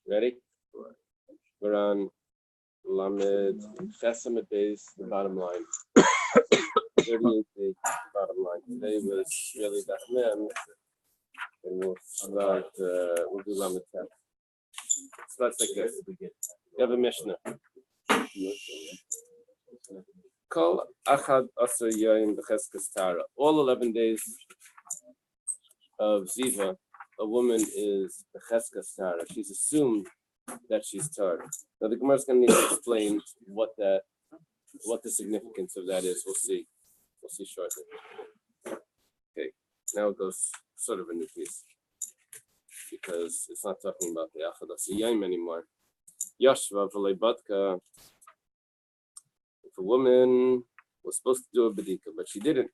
Ready? We're on Lamed Chesam at Bais, the bottom line. 38 the bottom line. Today was really Mem, and we'll do Lamed Tet. Starts like this. You have a Mishnah. Kol Achad Asar Yoim B'Cheskas Tara. All 11 days of Ziva, a woman is B'Cheskas Tara. She's assumed that she's Tara. Now the Gemara is going to need to explain what the significance of that is. We'll see shortly. Okay, now it goes sort of a new piece because it's not talking about the Achad Asar Yoim anymore. Yashva v'lei badka. If a woman was supposed to do a bedika, but she didn't,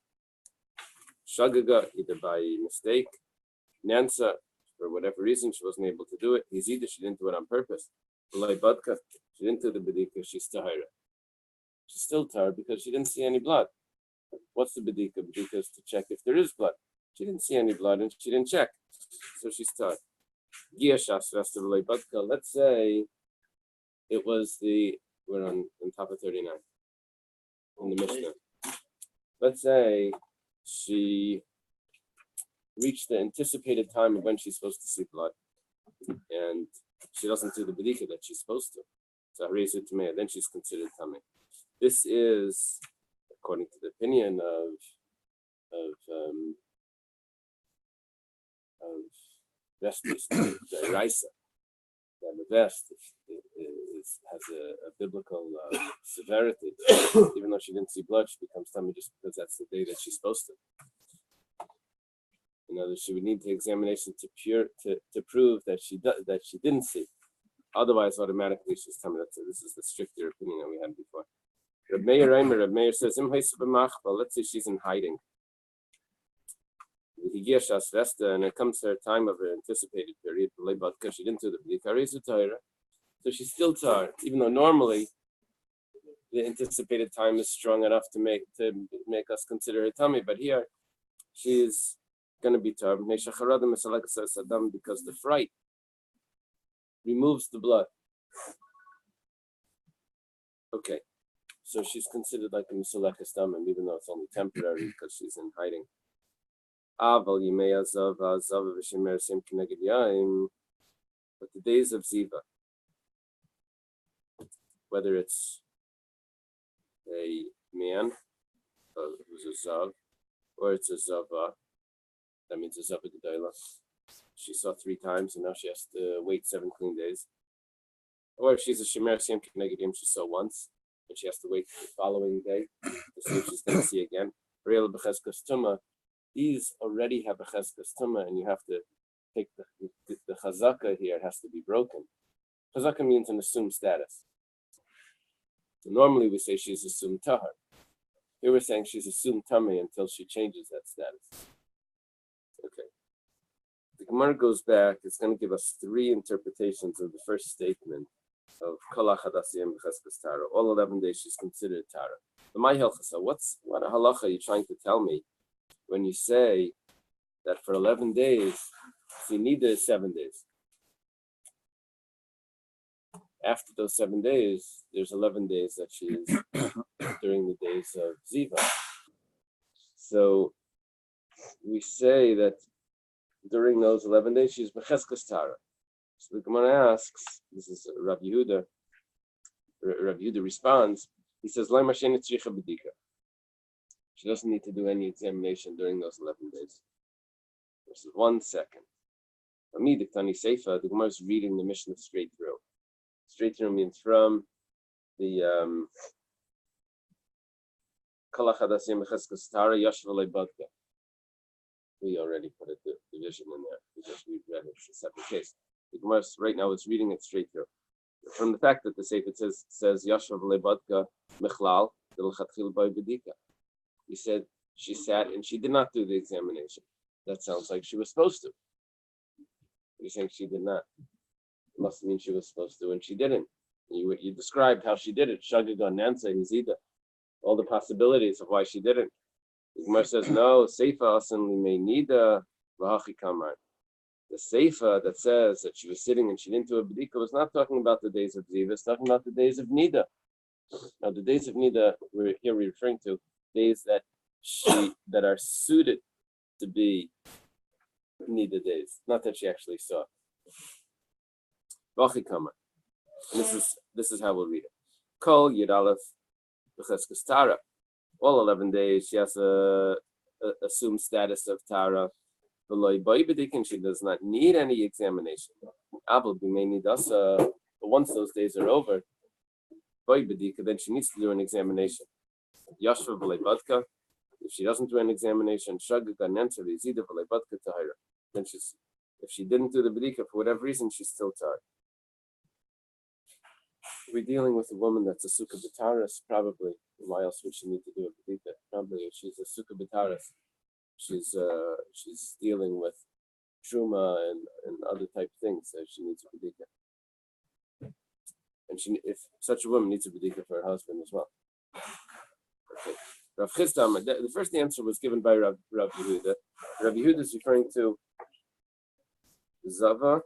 shagaga, either by mistake, nansa, for whatever reason, she wasn't able to do it. He's either she didn't do it on purpose. V'lei badka, she didn't do the bedika, she's tahira. She's still tahira because she didn't see any blood. What's the bedika? Bedika is to check if there is blood. She didn't see any blood and she didn't check, so she's tahira. Let's say it was we're on top of 39 in the Mishnah. Let's say she reached the anticipated time of when she's supposed to see blood, and she doesn't do the bedika that she's supposed to. So then she's considered tummy. This is, according to the opinion of Vestis, the Raisa. The vest has a biblical severity. Even though she didn't see blood, she becomes tummy just because that's the day that she's supposed to. In other words, she would need the examination to prove that she didn't see. Otherwise, automatically she's tummy. This is the stricter opinion that we had before. Rabbi Meir says, let's say she's in hiding. And it comes to her time of her anticipated period, because she didn't do the bedika, so she's still tar, even though normally the anticipated time is strong enough to make us consider her tummy. But here she's going to be tar because the fright removes the blood. Okay, so she's considered like a misalekas damim, even though it's only temporary because she's in hiding. But the days of Ziva, whether it's a man who's a Zav, or it's a Zava, that means a Zava Gedaila. She saw 3 times and now she has to wait 7 clean days. Or if she's a Shemer Siyam K'neged Yom, she saw once and she has to wait the following day to see if she's going to see again. Real B'Cheskas Tumah. These already have a cheskas tumah, and you have to take the chazaka here. It has to be broken. Chazaka means an assumed status. So normally we say she's assumed tahar. Here we're saying she's assumed tummy until she changes that status. Okay. The Gemara goes back. It's going to give us 3 interpretations of the first statement of kol achad asiyim b'cheskas tara. All 11 days she's considered tara. But my helchasa, what halacha are you trying to tell me? When you say that for 11 days, see, Nidda is 7 days. After those 7 days, there's 11 days that she is during the days of Ziva. So we say that during those 11 days, she's B'cheskas Tara. So the Gemara asks, this is Rabbi Yehuda. Rabbi Yehuda responds, he says, Lai Mashen Tzricha B'dika. She doesn't need to do any examination during those 11 days. This is 1 second. For me, the Tani Seifa, the Gemara is reading the Mishnah straight through. Straight through means from the Kol Achad Asiyim B'Cheskas Tara Yashva V'lei Badka. We already put a division in there because we've read it. It's a separate case. The Gemara right now is reading it straight through. From the fact that the Seifa says Yashva V'lei Badka Mechlal D'L'Chatchil B'Y B'Dika. He said she sat and she did not do the examination. That sounds like she was supposed to. You're saying she did not. It must mean she was supposed to, and she didn't. You described how she did it. Shagaga, Nansa, Hizida. All the possibilities of why she didn't. The Gemara says, no, Seifa Asan Limei Nidda V'Hachi Kamar. The Seifa that says that she was sitting and she didn't do a B'dika was not talking about the days of Ziva, it's talking about the days of Nidda. Now, the days of Nidda, we're referring to days that are suited to be Nidda days, not that she actually saw. And this is how we'll read it. Kol Yud Aleph B'cheskes Tara. All 11 days she has a assumed status of Tara. And she does not need any examination. But once those days are over, then she needs to do an examination. If she doesn't do an examination, then if she didn't do the B'dika for whatever reason, she's still tired. We're dealing with a woman that's a Sukkah B'taras, probably. Why else would she need to do a B'dika? Probably if she's a Sukkah B'taras, she's dealing with Truma and other type things, so she needs a B'dika. And if such a woman needs a B'dika for her husband as well. Okay. Rav Chisda, the first answer was given by Rabbi Yehuda. Rabbi Yehuda is referring to Zava.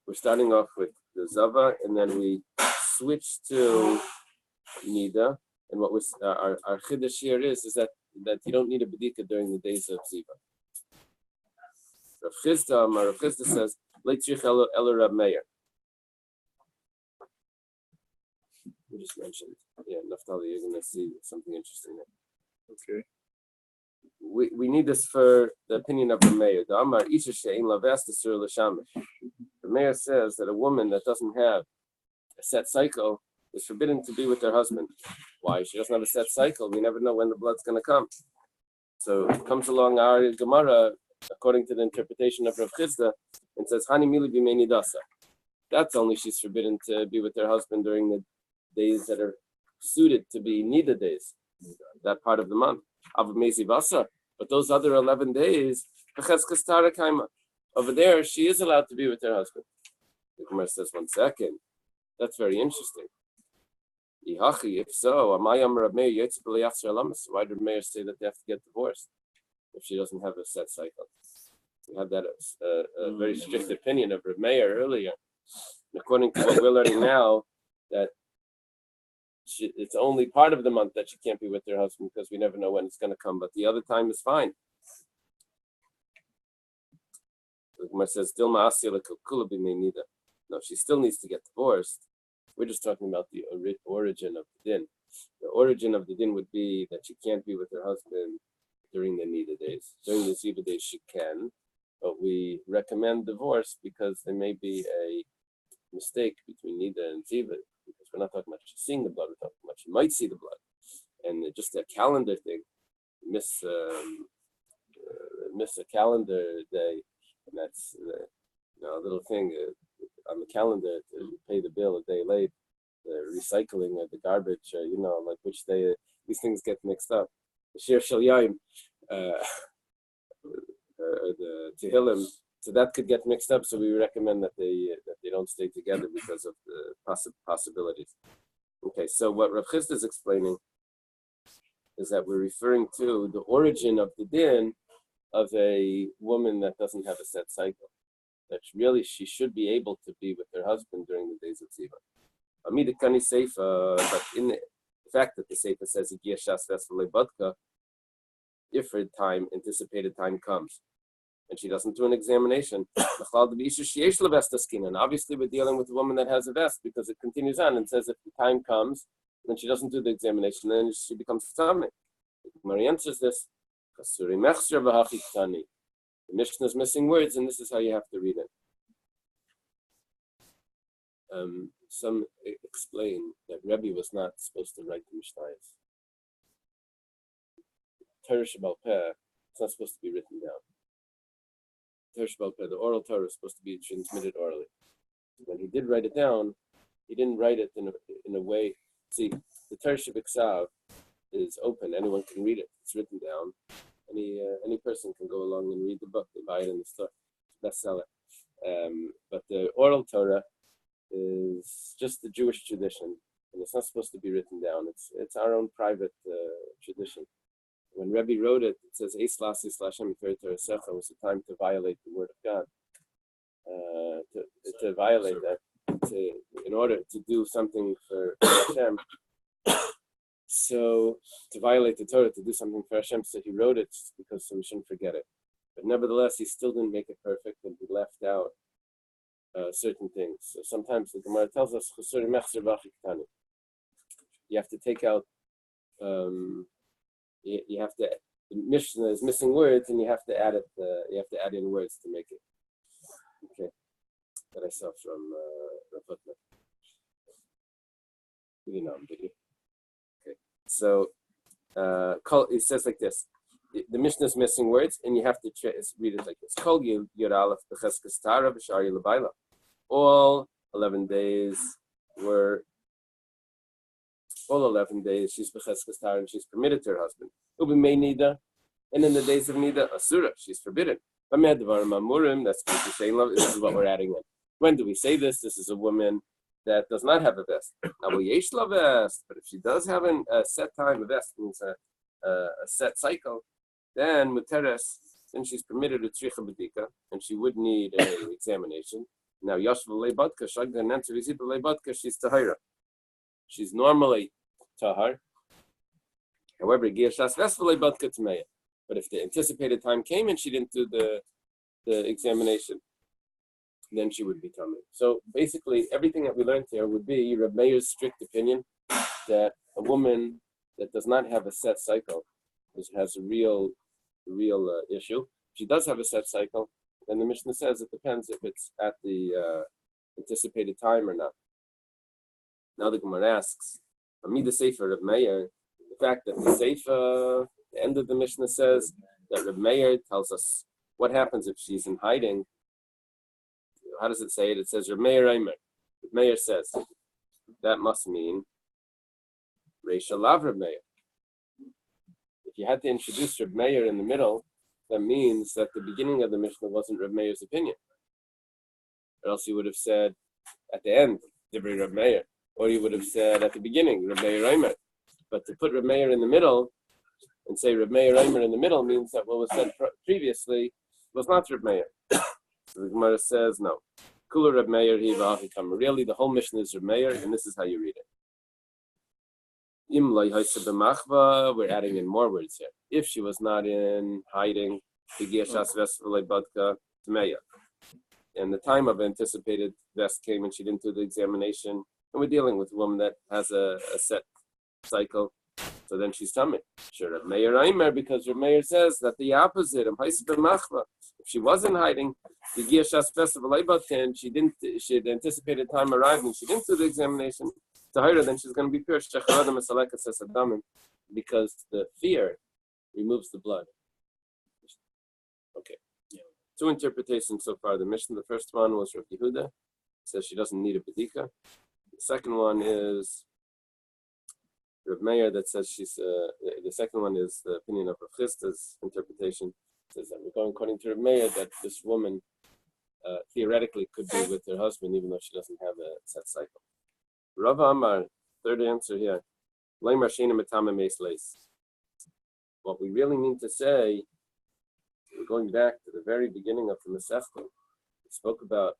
We're starting off with the Zava, and then we switch to Nida. And what was our Chiddush here is that you don't need a B'dika during the days of Ziva. Rav Chisda says, Leitzrich Ela Rab Meir. We just mentioned, Naftali, you're going to see something interesting there. Okay. We need this for the opinion of the mayor. The Amar Isha Shein Lavesta Sur L'Shamish. The mayor says that a woman that doesn't have a set cycle is forbidden to be with her husband. Why? She doesn't have a set cycle. We never know when the blood's going to come. So it comes along our Gemara, according to the interpretation of Rav Chisda, and says Hani Mili B'Mei Nidasa. That's only she's forbidden to be with her husband during the days that are suited to be Nida days, that part of the month. But those other 11 days, over there, she is allowed to be with her husband. The Gemara says, 1 second. That's very interesting. If so, why did Meir say that they have to get divorced if she doesn't have a set cycle? We had that a very strict opinion of Rabbi Meir earlier. And according to what we're learning now, that it's only part of the month that she can't be with her husband because we never know when it's going to come, but the other time is fine. The Gemara says, no, she still needs to get divorced. We're just talking about the origin of the din. The origin of the din would be that she can't be with her husband during the Nida days. During the Ziva days, she can, but we recommend divorce because there may be a mistake between Nida and Ziva, because we're not talking about she's seeing the blood, we're talking about she might see the blood. And just a calendar thing, miss a calendar day, and that's a little thing on the calendar to pay the bill a day late, the recycling of the garbage, like which day these things get mixed up. The Shir Shel Yaim, the Tehillim, so that could get mixed up. So we recommend that they don't stay together because of the possibilities. Okay, so what Rav Chisda is explaining is that we're referring to the origin of the din of a woman that doesn't have a set cycle. That really she should be able to be with her husband during the days of Ziva. Amidikani Seifa, but in the fact that the Seifa says if her time, anticipated time comes, and she doesn't do an examination, and obviously we're dealing with a woman that has a vest because it continues on and says if the time comes, then she doesn't do the examination, then she becomes tummy. Mary answers this. The Mishnah is missing words, and this is how you have to read it. Some explain that Rabbi was not supposed to write the Mishnayos. Torah Shebal Peh, it's not supposed to be written down. Torah Shebal Peh, the oral Torah is supposed to be transmitted orally. When he did write it down, he didn't write it in a way. See, the Torah Shebiksav is open; anyone can read it. It's written down. Any person can go along and read the book. They buy it in the store. Bestseller. But the oral Torah is just the Jewish tradition, and it's not supposed to be written down. It's our own private tradition. When Rabbi wrote it, it says "Eis Lassis Lashem Torah Secha" was the time to violate the word of God. to violate that, in order to do something for Hashem. So to violate the Torah, to do something for Hashem, so he wrote it because so we shouldn't forget it. But nevertheless, he still didn't make it perfect, and he left out certain things. So sometimes the Gemara tells us, you have to take out, you have to, the Mishnah is missing words, and you have to add it. You have to add in words to make it. Okay, that I saw from Rabbi. You know, did you? Okay, so it says like this. The Mishnah is missing words, and you have to read it like this. All 11 days were. All 11 days she's b'cheskes Tara, and she's permitted to her husband. Nidda, and in the days of Nidda, Asura, she's forbidden. That's this is what we're adding in. When do we say this? This is a woman that does not have a vest. But if she does have a set time, a vest means a set cycle, then muteres, then she's permitted a tzricha b'dika, and she would need an examination. Now, Yashva leibadka, shagda nenter v'zipa leibadka, she's tahira. She's normally tahar. However, giyashas vest leibadka tmeya. But if the anticipated time came and she didn't do the examination, then she would be tamei. So basically, everything that we learned here would be Rabbi Meir's strict opinion that a woman that does not have a set cycle has a real issue. If she does have a set cycle, then the Mishnah says it depends if it's at the anticipated time or not. Now the Gemara asks, Amida Sefer Rabbi Meir, the fact that the Sefer, the end of the Mishnah says that Rabbi Meir tells us what happens if she's in hiding. How does it say it? It says Rabbi Meir Eimer. Rabbi Meir says, that must mean Reisha Lav Rabbi Meir. If you had to introduce Rabbi Meir in the middle, that means that the beginning of the Mishnah wasn't Rabbi Meir's opinion. Or else you would have said at the end, Divrei Rabbi Meir. Or you would have said at the beginning, Rabbi Meir Eimer. But to put Rabbi Meir in the middle and say Rabbi Meir Eimer in the middle means that what was said previously was not Rabbi Meir. So the Gemara says, no. Kula Rabbi Meir hiva achikam. Really, the whole Mishnah is Rabbi Meir, and this is how you read it. We're adding in more words here. If she was not in hiding, and the time of anticipated vest came and she didn't do the examination, and we're dealing with a woman that has a set cycle, so then she's tummy. Sure, Rabbi Meir Eimer, because Rabbi Meir says that the opposite. If she wasn't hiding, the Giyashas festival and she had anticipated time arrived and she didn't do the examination, to her, then she's going to be pure because the fear removes the blood. Okay. Two interpretations so far. The Mishnah, the first one was Rabbi Yehuda, says she doesn't need a bedika. The second one is Rabbi Meir that says she's. The second one is the opinion of Rav Chisda's interpretation. It says that we're going according to Rabbi Meir that this woman theoretically could be with her husband even though she doesn't have a set cycle. Rav Amar, third answer here. What we really mean to say, we're going back to the very beginning of the Masechta. We spoke about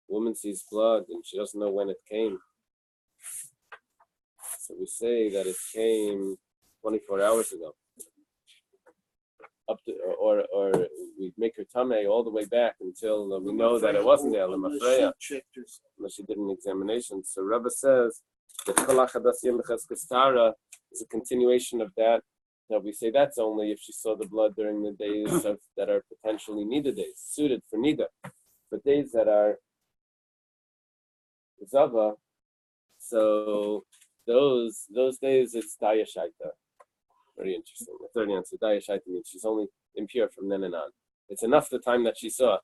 woman sees blood and she doesn't know when it came. So we say that it came 24 hours ago. Up to, or we make her tamei all the way back until we know that it wasn't there, unless she did an examination. So Rabbi says that Tara is a continuation of that. Now we say that's only if she saw the blood during the days that are potentially Nidda days, suited for Nidda. But days that are Zava, so those days it's Daya Shaita. Very interesting. The third answer, Daya Shaita, means she's only impure from then and on. It's enough the time that she saw.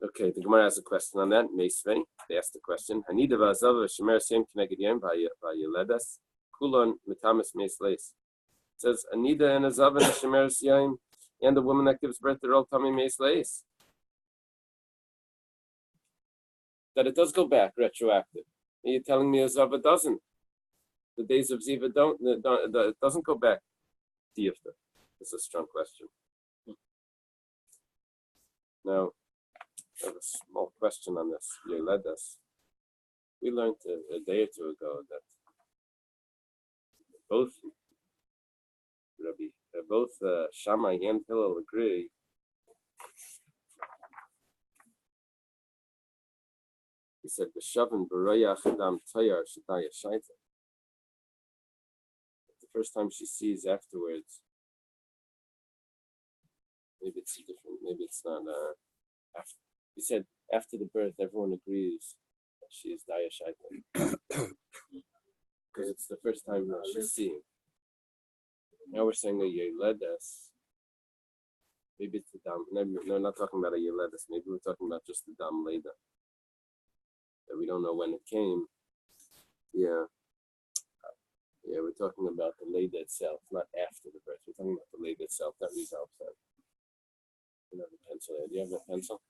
Okay, the Gemara has a question on that. Meisvei, they asked the question. Hanida v'azava v'shemer shem k'neged yom v'yeledas kulon mitamis meisleis. It says Anida and Azava and Shemer Yom and the woman that gives birth to all tummy meisleis. That it does go back retroactive. Are you telling me Azava doesn't? The days of Ziva it doesn't go back to Yifta. It's a strong question. Now, I have a small question on this. You led us. We learned a day or two ago that both Rabbi, both Shammai and Hillel agree he said, "B'shavin b'royach adam tayar shetaya shaita." The first time she sees afterwards, maybe it's different. Maybe it's not. After, he said after the birth, everyone agrees that she is daya shaita because it's the first time that she's seeing. Now we're saying a Yeledes. Maybe it's the dam. No, we're not talking about a Yeledes. Maybe we're talking about just the dam leda. That we don't know when it came. Yeah, we're talking about the leda itself, not after the birth. We're talking about the leda itself. That resolves that. You have a pencil there. Do you have a pencil?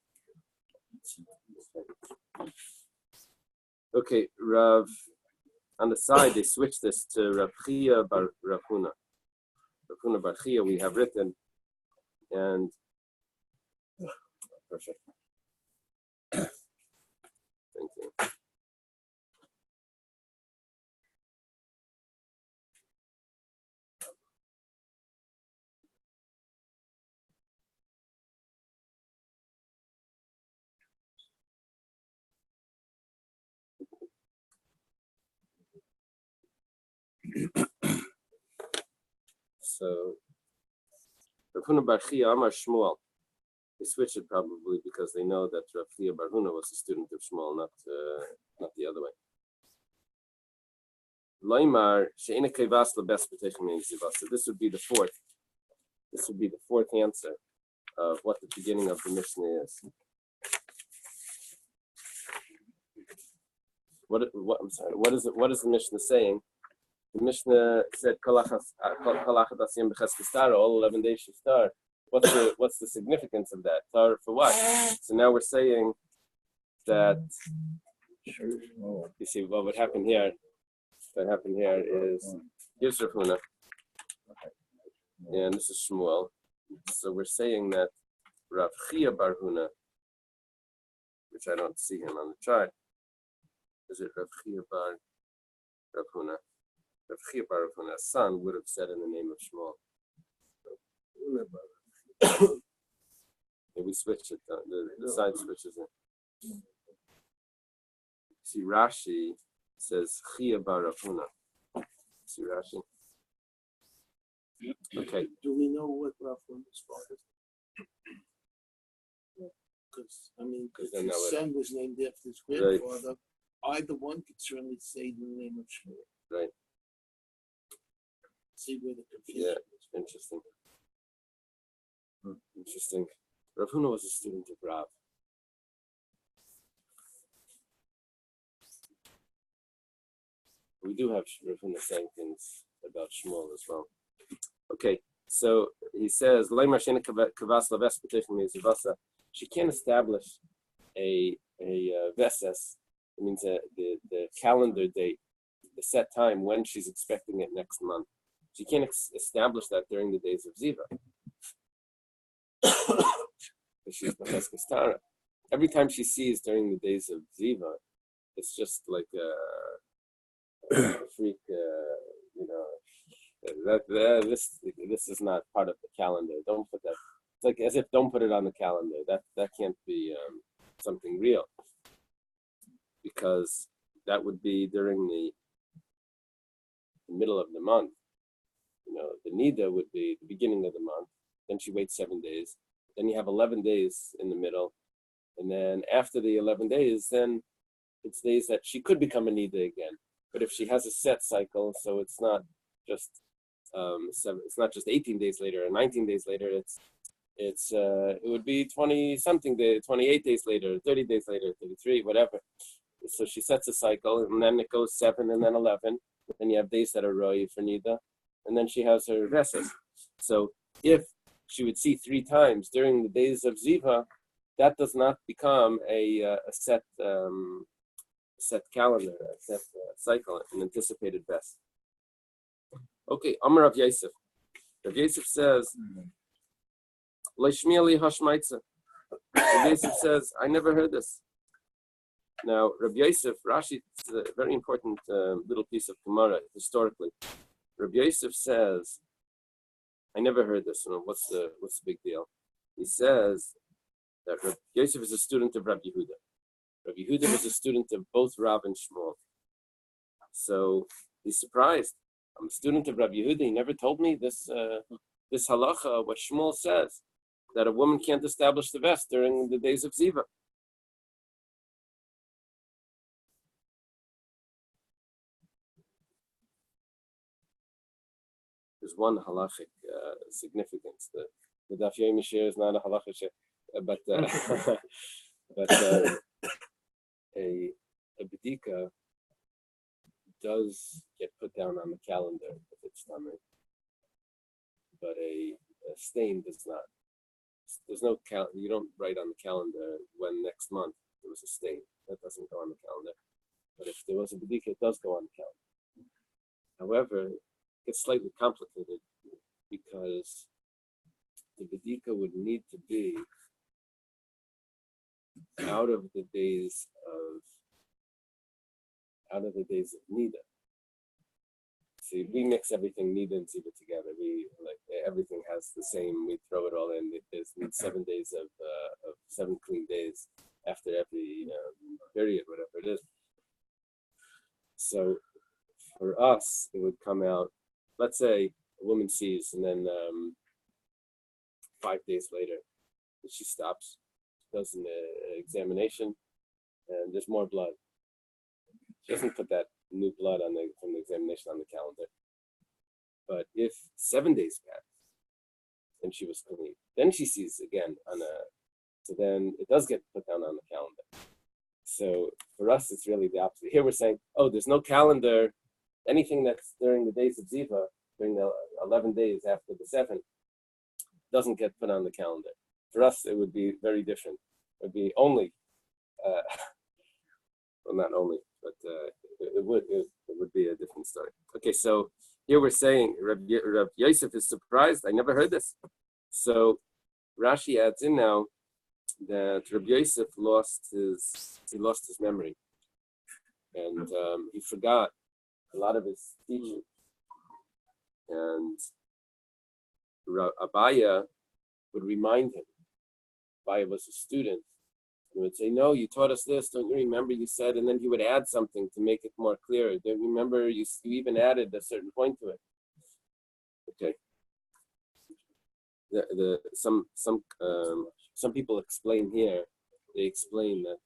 Okay, Rav. On the side, they switched this to Rav Chia bar Rav Huna. Rav Huna bar Chia we have written, and perfect. Thank you. So, Rav Huna bar Chia Amar Shmuel. They switched it probably because they know that Rav Chia bar Huna was a student of Shmuel, not the other way. Loimar she'ena kevas lebes b'techem zivasa. This would be the fourth. This would be the fourth answer of what the beginning of the Mishnah is. What is it? What is the Mishnah saying? The Mishnah said all 11 days should start. What's the significance of that? Tar for what? So now we're saying that you see what would happen here. What happened here is here's Rav Huna, and this is Shmuel. So we're saying that Rav Chia bar Huna, which I don't see him on the chart. Is it Rav Chia bar Rav Huna? Rav Chia bar Rav Huna's son would have said in the name of Shmuel. And we switch it. The side switches it. See, Rashi says Chia bar Rav Huna. See Rashi. Okay. Do we know what Rav Huna's father? Because his son was named after his grandfather. Right. Either one could certainly say the name of Shmuel. Right. See where the confusion is. Interesting. Interesting. Rav Huna was a student of Rav. We do have Rav Huna saying things about Shmuel as well. Okay, so he says, she can't establish a veses. It means the calendar date, the set time when she's expecting it next month. She can't establish that during the days of Ziva. She's Becheskestara. Every time she sees during the days of Ziva, it's just like a freak, this is not part of the calendar. Don't put that. It's like as if don't put it on the calendar. That can't be something real, because that would be during the middle of the month. The Nidda would be the beginning of the month. Then she waits 7 days. Then you have 11 days in the middle, and then after the 11 days, then it's days that she could become a Nidda again. But if she has a set cycle, so it's not just it's not just 18 days later or 19 days later. It would be 20 something days, 28 days later, 30 days later, 33, whatever. So she sets a cycle, and then it goes 7 and then 11. Then you have days that are roi for Nidda, and then she has her veses. So if she would see 3 times during the days of Ziva, that does not become a set calendar, a set cycle, an anticipated ves. Okay, Amar Rav Yosef. Rav Yosef says, Leishmieli hashmaitza. Rabbi Yosef says, I never heard this. Now, Rabbi Yosef, Rashi, it's a very important little piece of Gemara historically. Rabbi Yosef says, I never heard this. What's the big deal? He says that Rabbi Yosef is a student of Rabbi Yehuda. Rabbi Yehuda was a student of both Rav and Shmuel. So he's surprised. I'm a student of Rabbi Yehuda. He never told me this halacha, what Shmuel says, that a woman can't establish the vest during the days of Ziva. There's one halachic significance. The Daf Yomi share is not a halachic share, but a bedika does get put down on the calendar if it's stomach, but a stain does not. There's no you don't write on the calendar when next month there was a stain. That doesn't go on the calendar. But if there was a bedika, it does go on the calendar. However, it gets slightly complicated because the bedika would need to be out of the days of Nidda. See, we mix everything Nidda and Ziva together. We everything has the same. We throw it all in. There's 7 days of 7 clean days after every period, whatever it is. So for us, it would come out. Let's say a woman sees, and then 5 days later, she stops, does an examination, and there's more blood. She doesn't put that new blood from the examination on the calendar. But if 7 days pass, and she was clean, then she sees again so then it does get put down on the calendar. So for us, it's really the opposite. Here we're saying, there's no calendar. Anything that's during the days of Ziva, during the 11 days after the 7, doesn't get put on the calendar. For us, it would be very different. It would be only, well, not only, but it would be a different story. Okay, so here we're saying Rabbi Yosef is surprised. I never heard this. So Rashi adds in now that Rabbi Yosef lost his memory, and he forgot a lot of his teaching. And Abaya would remind him. Abaya was a student. He would say, no, you taught us this. Don't you remember you said? And then he would add something to make it more clear. Don't you remember you even added a certain point to it? Okay. Some people explain here. They explain that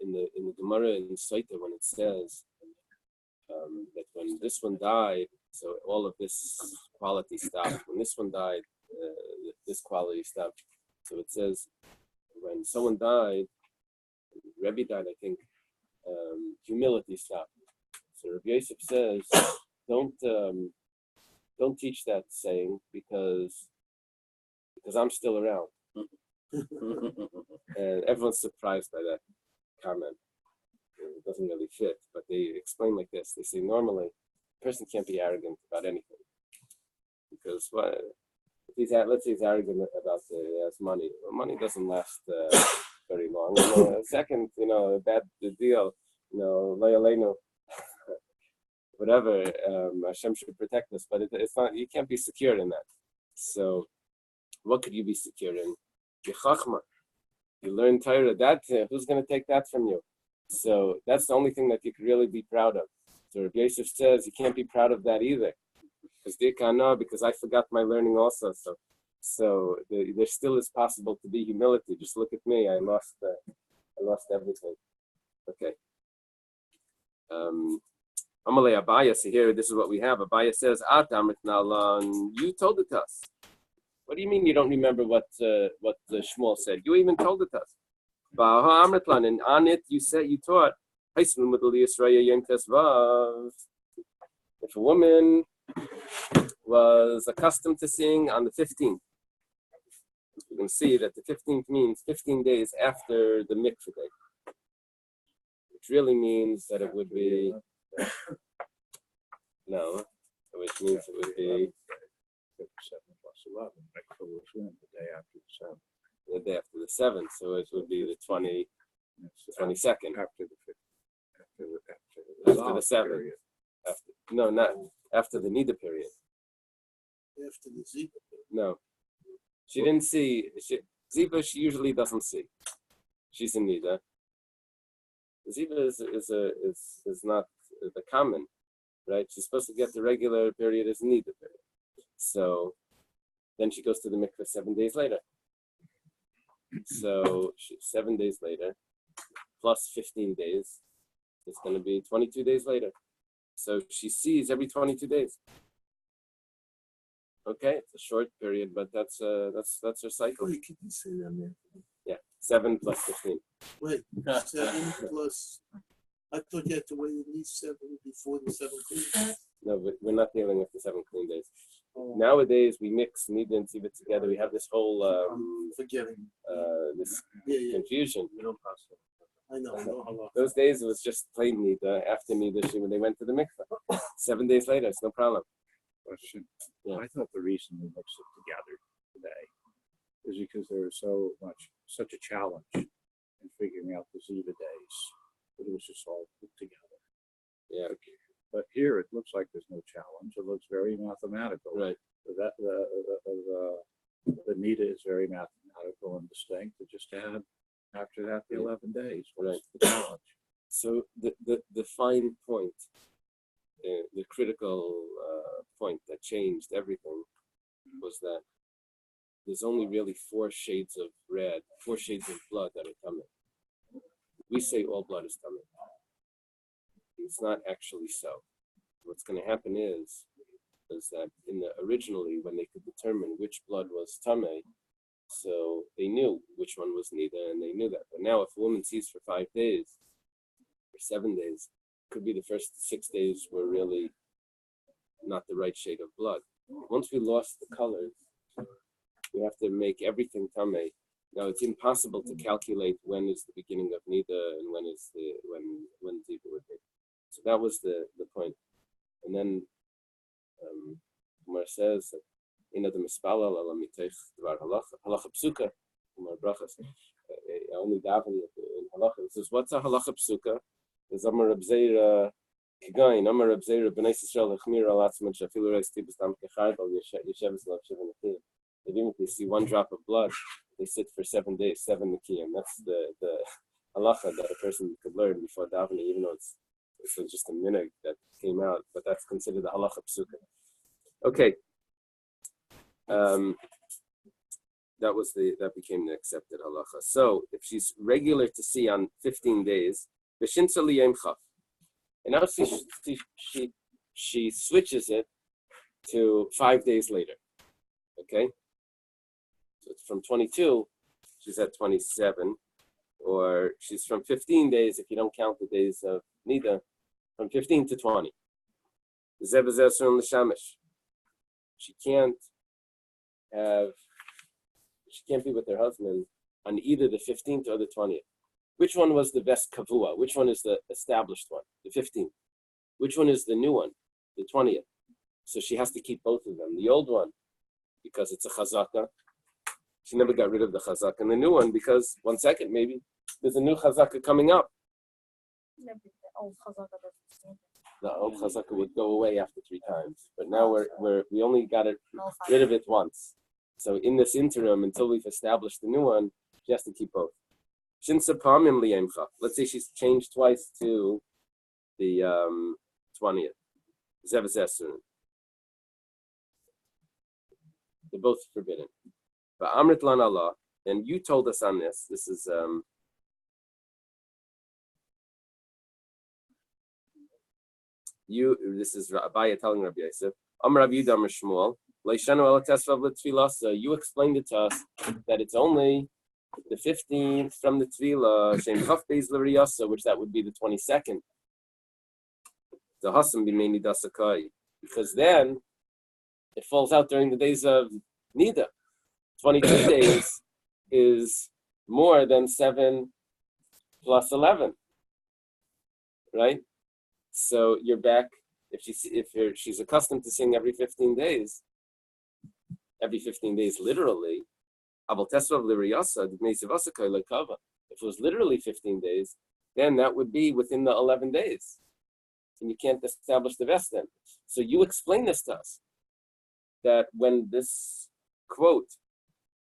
in the Gemara in Saita when it says that when this one died, so all of this quality stopped. When this one died, this quality stopped. So it says when someone died, Rabbi died, I think, humility stopped. So Rabbi Yosef says, don't teach that saying because I'm still around. And everyone's surprised by that comment. It doesn't really fit, but they explain like this. They say normally a person can't be arrogant about anything because let's say he's arrogant about his money. Well, money doesn't last very long. Second, the deal, Layalenu, whatever. Hashem should protect us, but it's not. You can't be secure in that. So, what could you be secure in? Chachma. You learn Torah. Who's going to take that from you? So that's the only thing that you could really be proud of. So Rabbi Yosef says you can't be proud of that either. Because I forgot my learning also. So there still is possible to be humility. Just look at me. I lost everything. Okay. Amalei Abaya. So here, this is what we have. Abaya says, you told it to us. What do you mean you don't remember what the Shmuel said? You even told it to us. And on it, you taught. If a woman was accustomed to sing on the 15th, you can see that the 15th means 15 days after the mikveh day, which really means that it would be which means it would be 7 plus 11. The day after the 7. the day after the 7th, so it would be the 22nd. After the 7th. Not after the Nidda period. After the Ziva period. No. She didn't see. Ziva, she usually doesn't see. She's in Nidda. Ziva is not the common, right? She's supposed to get the regular period as Nidda period. So then she goes to the mikveh 7 days later. So 7 days later, plus 15 days, it's going to be 22 days later. So she sees every 22 days. Okay, it's a short period, but that's her cycle. Wait, can you say that, man? Yeah, 7 plus 15. Wait, 7 plus. I thought you had to wait at least 7 before the 17th. No, but we're not dealing with the 7 clean days. Nowadays, we mix Nidda and Ziva together. We have this whole forgetting this confusion. I know. Those days it was just plain Nidda. After Nidda, when they went to the mikveh. 7 days later, it's no problem. Question. Yeah. I thought the reason we mixed it together today is because there was such a challenge in figuring out the Ziva days. It was just all put together. Yeah. But here it looks like there's no challenge. It looks very mathematical. Right. The Nidda is very mathematical and distinct. It just add after that the 11 days. What's the challenge? So the fine point, the critical point that changed everything was that there's only really 4 shades of red, 4 shades of blood that are coming. We say all blood is coming. It's not actually so. What's going to happen is that originally when they could determine which blood was tamei, so they knew which one was Nidda, and they knew that. But now if a woman sees for 5 days or 7 days, could be the first 6 days were really not the right shade of blood. Once we lost the colors, we have to make everything tamei. Now it's impossible to calculate when is the beginning of Nidda and when Ziva would be. So that was the point. And then Umar says that in the mispalal ala mitech dvar halacha psuka Umar brachas only davening in halacha. It says what's a halacha psuka? Is Amar Reb Zeira Kigain Amar Reb Zeira Bnei Yisrael Chmir al Atzman Shafilu Reis Tibus Dam Kechad Al Yesheves Lav Shivin Nekiyim. Even if they see 1 drop of blood, they sit for 7 days, 7 Nekiyim. That's the halacha that a person could learn before davening, even though it's just a minute that came out, but that's considered the halacha psuka. Okay. That became the accepted halacha. So if she's regular to see on 15 days, and now she switches it to 5 days later. Okay? So it's from 22, she's at 27, or she's from 15 days if you don't count the days of Nidda, from 15 to 20. She can't be with her husband on either the 15th or the 20th. Which one was the best kavua? Which one is the established one? The 15th. Which one is the new one? The 20th. So she has to keep both of them. The old one, because it's a chazaka. She never got rid of the chazaka. And the new one, because, 1 second maybe, there's a new chazaka coming up. The old chazaka would go away after 3 times. But now we only got rid of it once. So in this interim, until we've established the new one, she has to keep both. Let's say she's changed twice to the 20th. They're both forbidden. But Amrit Lan Allah, and you told us on this. This is Rabbi telling Rabbi Yosef. Rabbi Yudam Shmuel. You explained it to us that it's only the 15th from the Tvila, which that would be the 22nd. The Hassan b'meini dasakai, because then it falls out during the days of Nidda. 22 days is more than 7 plus 11, right? So you're back. If she's accustomed to seeing every 15 days literally, If it was literally 15 days, then that would be within the 11 days. And you can't establish the vest then. So you explain this to us, that when this quote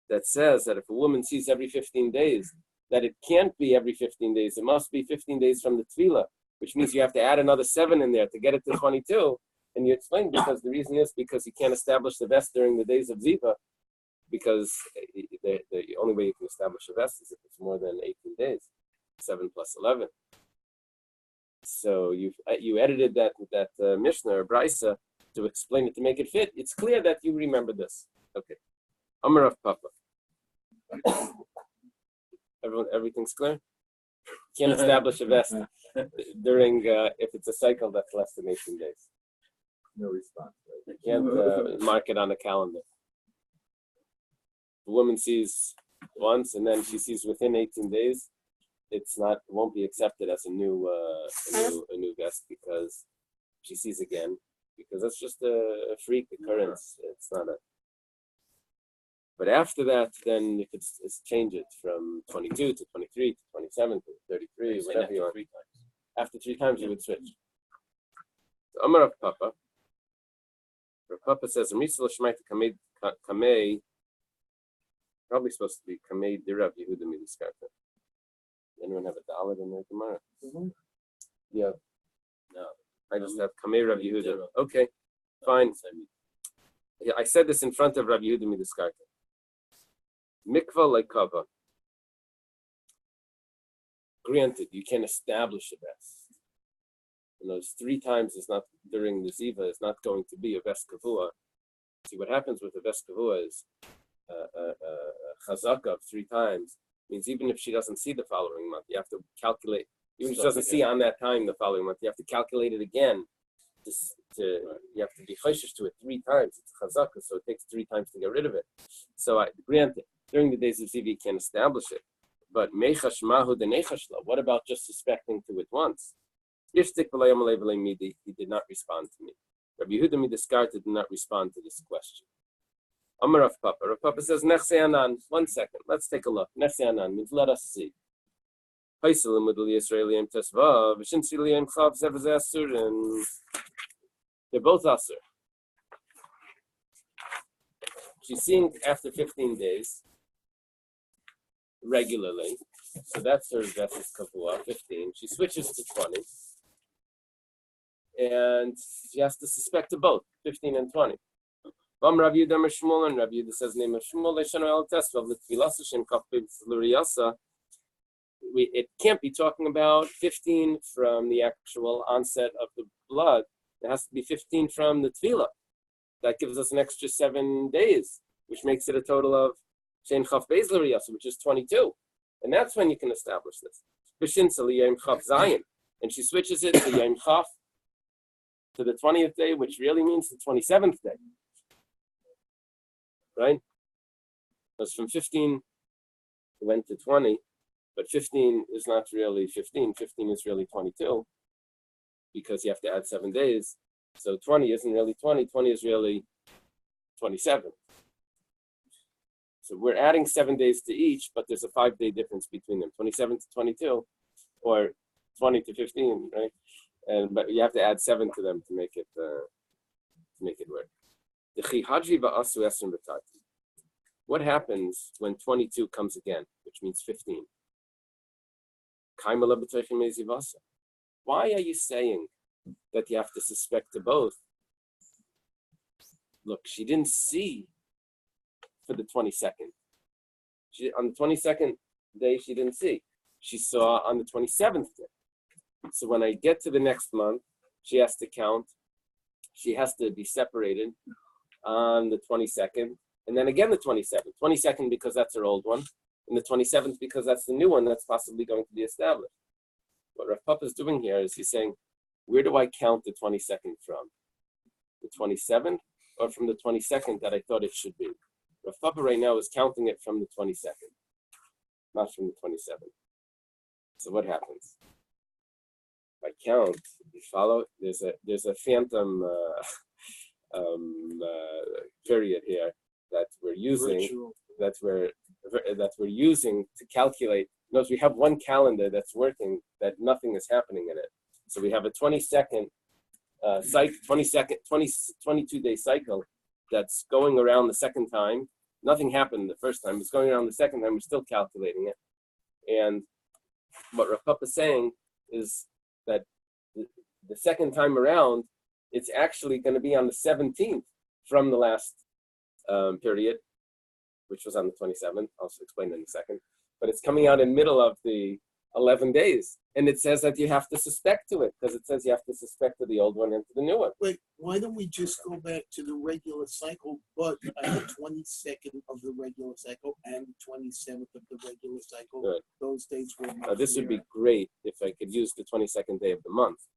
that says that if a woman sees every 15 days, that it can't be every 15 days. It must be 15 days from the tefillah, which means you have to add another 7 in there to get it to 22. And you explain because the reason is because you can't establish the vest during the days of Ziva, because the only way you can establish a vest is if it's more than 18 days, 7 plus 11. So you edited that Mishnah or Brisa to explain it to make it fit. It's clear that you remember this. Okay. Amar of Papa. Everything's clear? Can't establish a vest during if it's a cycle that's less than 18 days. No response. You can't mark it on the calendar. The woman sees once and then she sees within 18 days, it won't be accepted as a new vest because she sees again, because that's just a freak occurrence. It's not a. But after that, then you could change it from 22 to 23 to 27 to 33, whatever you want. 3 times. After 3 times, you would switch. So Amar of Papa. Papa says, Kamei, probably supposed to be Kamei Dirab Yehuda Midiskarta. Anyone have a dollar in their Gemara? Mm-hmm. Yeah. No. I just have Kamei Rav Yehuda. Okay, fine. I said this in front of Rav Yehuda Midiskarta. Mikvah like kava. Granted, you can establish a vest. And those 3 times is not during the ziva is not going to be a vest kavua. See what happens with a vest kavua is a chazaka of 3 times means even if she doesn't see the following month, you have to calculate. Even if she doesn't see on that time the following month, you have to calculate it again. You have to be chayshish to it 3 times. It's chazaka, so it takes 3 times to get rid of it. So granted, during the days of ziva you can establish it, but mechash mahu de nechashla. What about just suspecting to it once? He did not respond to me. Rabbi Yehuda Midiskarta did not respond to this question. Amar Rav Papa. Rav Papa says, Nechse Anan. 1 second. Let's take a look. Nechse Anan means let us see. They're both asur. She's seeing after 15 days regularly. So that's her vessels kavua, 15. She switches to 20. And she has to suspect to both, 15 and 20. And Rabbi Yehuda says, name of Shmuel, it can't be talking about 15 from the actual onset of the blood. It has to be 15 from the tefillah. That gives us an extra 7 days, which makes it a total of Shein Chaf Beis L'Riyasa, which is 22. And that's when you can establish this. And she switches it to Yom Chaf, to the 20th day, which really means the 27th day. Right? Because from 15, it went to 20, but 15 is not really 15. 15 is really 22, because you have to add 7 days. So 20 isn't really 20. 20 is really 27. So we're adding 7 days to each, but there's a 5-day difference between them, 27 to 22, or 20 to 15, right? But you have to add 7 to them to make it work. What happens when 22 comes again, which means 15? Why are you saying that you have to suspect to both? Look, she didn't see for the 22nd. On the 22nd day, she didn't see. She saw on the 27th day. So when I get to the next month, she has to count. She has to be separated on the 22nd, and then again the 27th. 22nd because that's her old one, and the 27th because that's the new one that's possibly going to be established. What Rav Papa is doing here is he's saying, where do I count the 22nd from? The 27th or from the 22nd that I thought it should be? Rav Papa right now is counting it from the 22nd, not from the 27th. So what happens? If I count, you follow, there's a phantom period here that we're using, that we're that we're using to calculate. Notice we have one calendar that's working, that nothing is happening in it. So we have a 22 22-day cycle that's going around the second time. Nothing happened the first time. It's going around the second time. We're still calculating it. And what Rav Papa is saying is that the second time around, it's actually going to be on the 17th from the last period, which was on the 27th. I'll explain in a second. But it's coming out in the middle of the 11 days. And it says that you have to suspect to it, because it says you have to suspect to the old one and to the new one. Wait, why don't we just go back to the regular cycle, but on the 22nd of the regular cycle and the 27th of the regular cycle? Good. Those dates were This would be great if I could use the 22nd day of the month.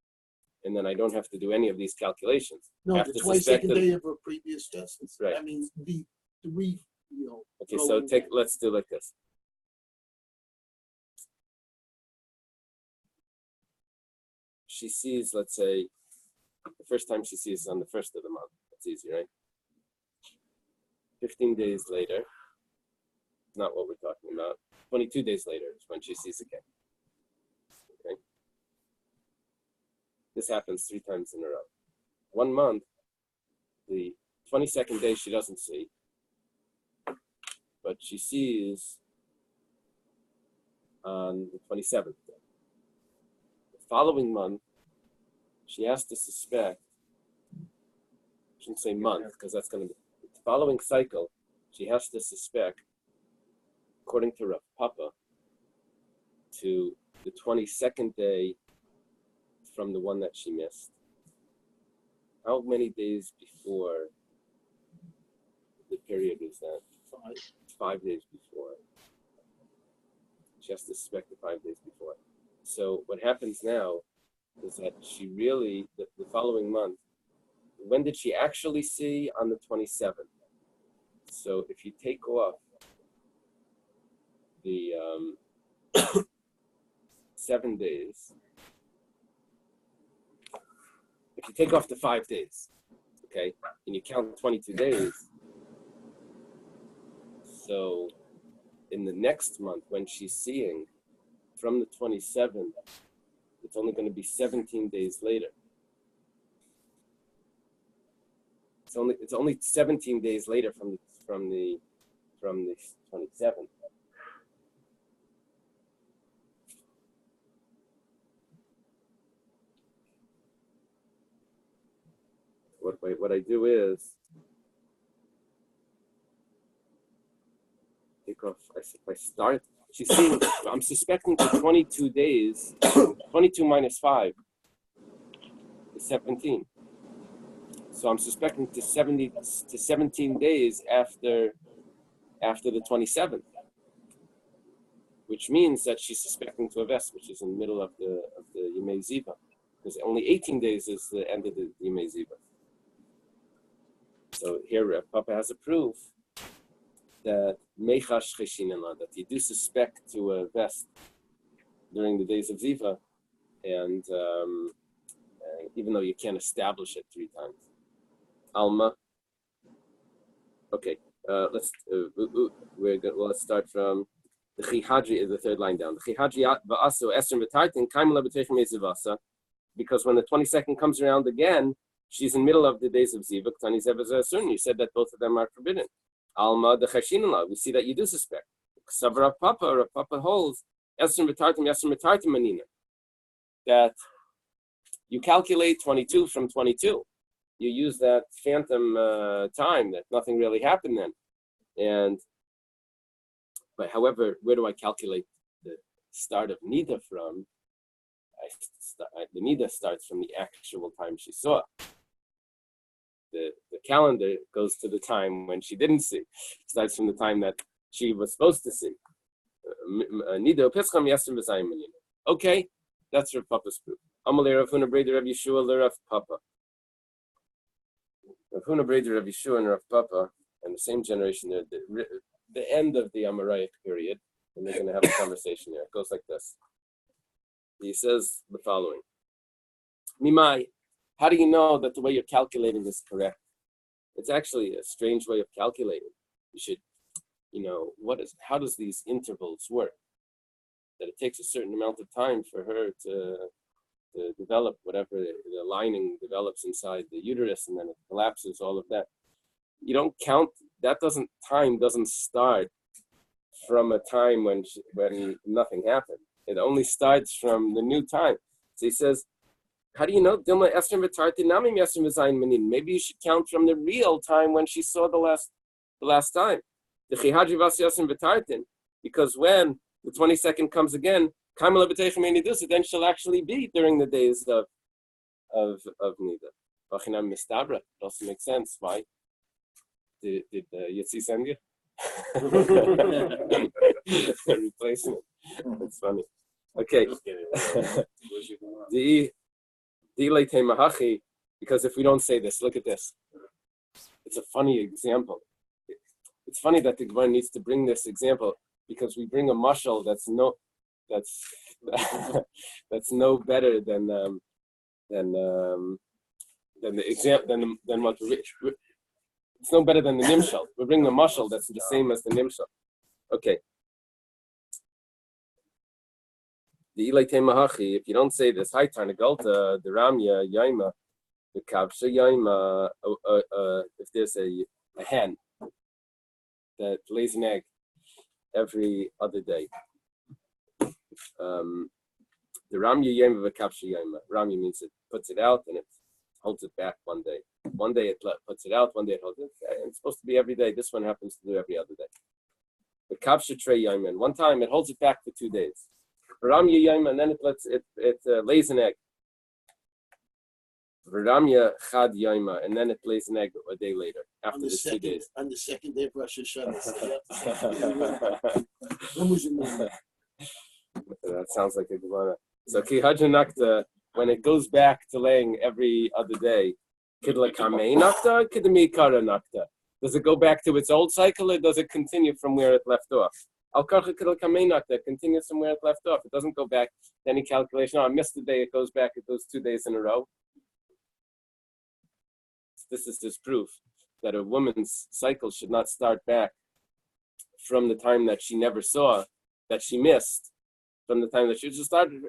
And then I don't have to do any of these calculations. No, the 22nd day of a previous justice. Right. I mean, the three, Okay, so let's do like this. She sees, let's say, the first time she sees is on the first of the month. That's easy, right? 15 days later, not what we're talking about. 22 days later is when she sees again. Okay. This happens 3 times in a row. 1 month, the 22nd day she doesn't see, but she sees on the 27th day. The following month, she has to suspect, I shouldn't say month, because that's going to be, the following cycle, she has to suspect, according to Rav Papa, to the 22nd day from the one that she missed. How many days before the period is that? 5 days before. She has to suspect the 5 days before. So what happens now is that she really, the following month, when did she actually see? On the 27th. So if you take off the 7 days, if you take off the 5 days, okay, and you count 22 days, so in the next month when she's seeing from the 27th, it's only going to be 17 days later. It's only 17 days later from the 27th. What I do is take off. I start. She's seeing. I'm suspecting for 22 days. 22 minus 5 is 17. So I'm suspecting to 17 days after the 27th, which means that she's suspecting to a vest, which is in the middle of the Yemei Ziva, because only 18 days is the end of the Yemei Ziva. So here Papa has a proof that Mechash Cheshinela, that you do suspect to a vest during the days of Ziva, and even though you can't establish it 3 times. Alma. Okay, let's start from the Chihadri is the 3rd line down. The Chihadri va'aso esrim v'tartin kaimela b'teichim ezivasa, because when the 22nd comes around again, she's in the middle of the days of Ziva. Ktani zevazah asun. You said that both of them are forbidden. Alma the Cheshinela. We see that you do suspect. Rav Papa holds esrim v'tartim manina, that you calculate 22 from 22. You use that phantom time that nothing really happened then. But however, where do I calculate the start of Nidda from? The Nidda starts from the actual time she saw. The calendar goes to the time when she didn't see. It starts from the time that she was supposed to see. Nidda Pischam Yasrim V'Zayim. Okay, that's Rav Papa's proof. Amalei Rav Huna Breder Rav Yeshua Rav Papa. Rav Huna Breder Rav Yeshua and Rav Papa, and the same generation, the end of the Amoraic period, and they're going to have a conversation here. It goes like this. He says the following. Mimai, how do you know that the way you're calculating is correct? It's actually a strange way of calculating. You should how does these intervals work? That it takes a certain amount of time for her to develop whatever the lining develops inside the uterus, and then it collapses, all of that. You don't count, time doesn't start from a time when nothing happened. It only starts from the new time. So he says, how do you know? Maybe you should count from the real time when she saw the last time. Because when the 22nd comes again, then she'll actually be during the days of Nidda. It also makes sense. Why? Did Yitzi send you? Replacement. That's funny. Okay. Because if we don't say this, look at this. It's a funny example. It's funny that the Gemara needs to bring this example because we bring a mashal that's no better than the example than what it's no better than the nimshal. We bring the mashal that's the same as the nimshal. Okay. The Eily Temahachi, if you don't say this, Hi Tarnagalta, the Ramya, Yaima, the Kabsha Yaima, if there's a hen that lays an egg every other day. The Ramya Yaima, the Kabsha Yaima. Ramya means it puts it out and it holds it back one day. One day it puts it out, one day it holds it. It's supposed to be every day. This one happens to do every other day. The Kabsha Trey Yaima, one time it holds it back for 2 days. Ramya Yaima, and then it lays an egg. Ramya Chad Yaima, and then it lays an egg a day later, after the 2 days. On the second day of Rosh Hashanah. When was your name? That sounds like a Gemara. So Kihajanakta, when it goes back to laying every other day, Kidla Kamei Nakta, Kidami Kara Nakta. Does it go back to its old cycle or does it continue from where it left off? Al-Karcha Kidla Kamei Nakta continues from where it left off. It doesn't go back to any calculation. I missed a day, it goes back, it goes 2 days in a row. This is this proof that a woman's cycle should not start back from the time that she never saw, that she missed, from the time that she just started.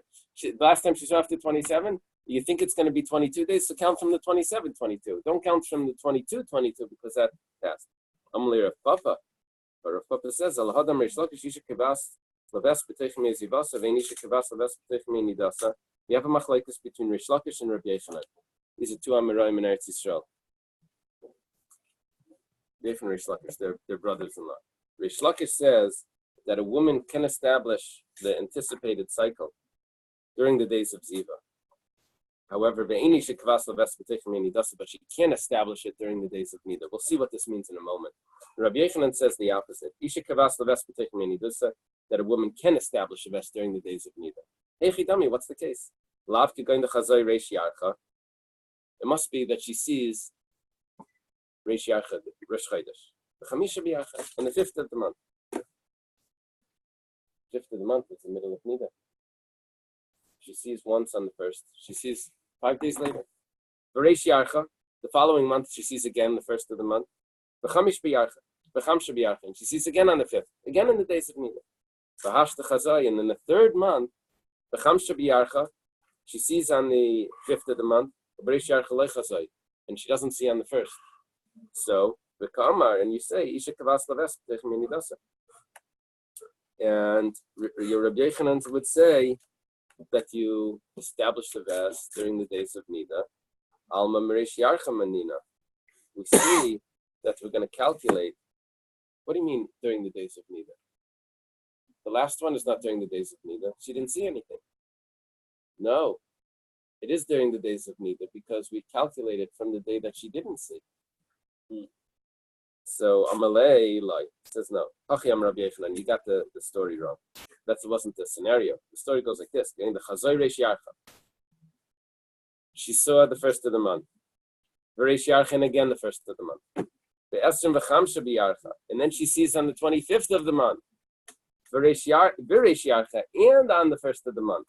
Last time she saw after 27, you think it's going to be 22 days, so count from the 27, 22. Don't count from the 22, 22, because that passed. Amalei Rav Papa. But Rav Papa says, Al-Hadam Reish Lakish Yisha Kivas Laves B'teich Me'ezivasa Ve'nisha Kivas Laves B'teich Me'nidasa. You have a machlekes between Reish Lakish and Rabbi Yochanan. These are two Amoraim in Eretz Yisrael. Different Reish Lakish, they're brothers-in-law. Reish Lakish says that a woman can establish the anticipated cycle during the days of Ziva. However, but she can't establish it during the days of Nidda. We'll see what this means in a moment. Rabbi Yochanan says the opposite. That a woman can establish a vest during the days of Nidda. Hey, Chidami, what's the case? It must be that she sees Reish Yarcha, Rosh Chodesh, on the 5th of the month. 5th of the month is the middle of Nidda. She sees once on the 1st. She sees 5 days later. Reish Yarcha, the following month, she sees again the 1st of the month. And she sees again on the 5th, again in the days of Nidda. And in the 3rd month, she sees on the 5th of the month, and she doesn't see on the 1st. So, and you say, Isha Kavas Laves B'teich Me'nidasa. And your Rabbi Yochanan would say that you establish the vest during the days of Nidda. Alma Mereish Yarcha Manina. We see that we're going to calculate. What do you mean during the days of Nidda? The last one is not during the days of Nidda. She didn't see anything. No, it is during the days of Nidda because we calculated from the day that she didn't see. So Amalei says no. Hachi Am Rabbi Yochanan, you got the story wrong. That wasn't the scenario. The story goes like this: in the Chazoi Reish Yarcha, she saw the 1st of the month. Reish Yarcha, and again the 1st of the month. The Esrim v'Chamsha b'Yarcha, and then she sees on the 25th of the month. Reish Yarcha, and on the 1st of the month.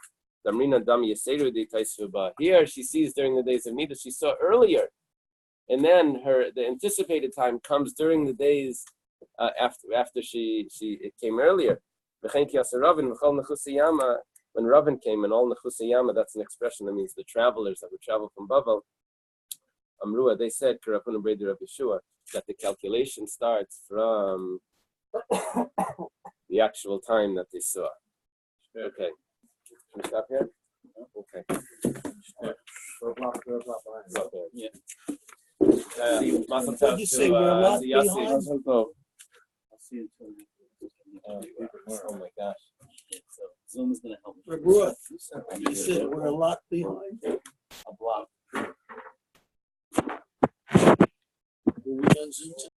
Here she sees during the days of Nidda. She saw earlier. And then the anticipated time comes during the days after it came earlier. When Ravin came and all Nechusayama, that's an expression that means the travelers that would travel from Bavel. Amrua, they said that the calculation starts from the actual time that they saw. Okay. Can we stop here? Okay. Yeah. What'd you say? We're a lot behind? Oh my gosh. So Zoom is going to help. Ruth, you said we're a lot behind. A block. Were we on Zoom?